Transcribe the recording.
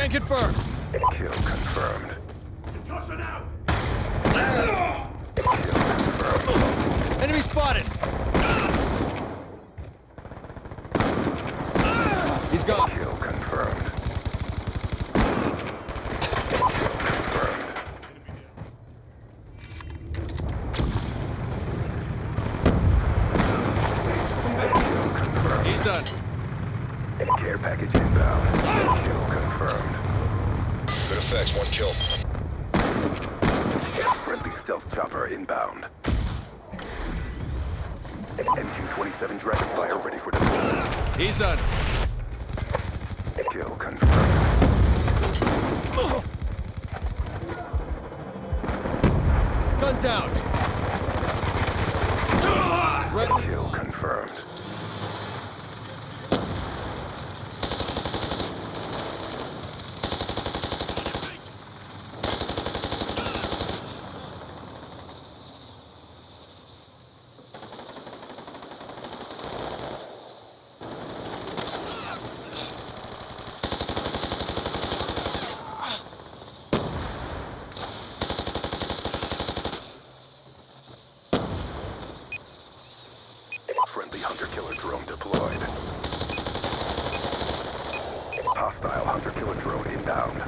Scan confirmed. Kill confirmed. Concussion out! Kill confirmed. Enemy spotted. He's gone. Kill confirmed. Kill confirmed. Kill confirmed. He's done. Care package inbound. Kill confirmed. Good effects, 1 kill. Friendly stealth chopper inbound. MQ-27 Dragonfire ready for deployment. He's done. Kill confirmed. Gun down. Kill confirmed. Friendly hunter-killer drone deployed. Hostile hunter-killer drone inbound.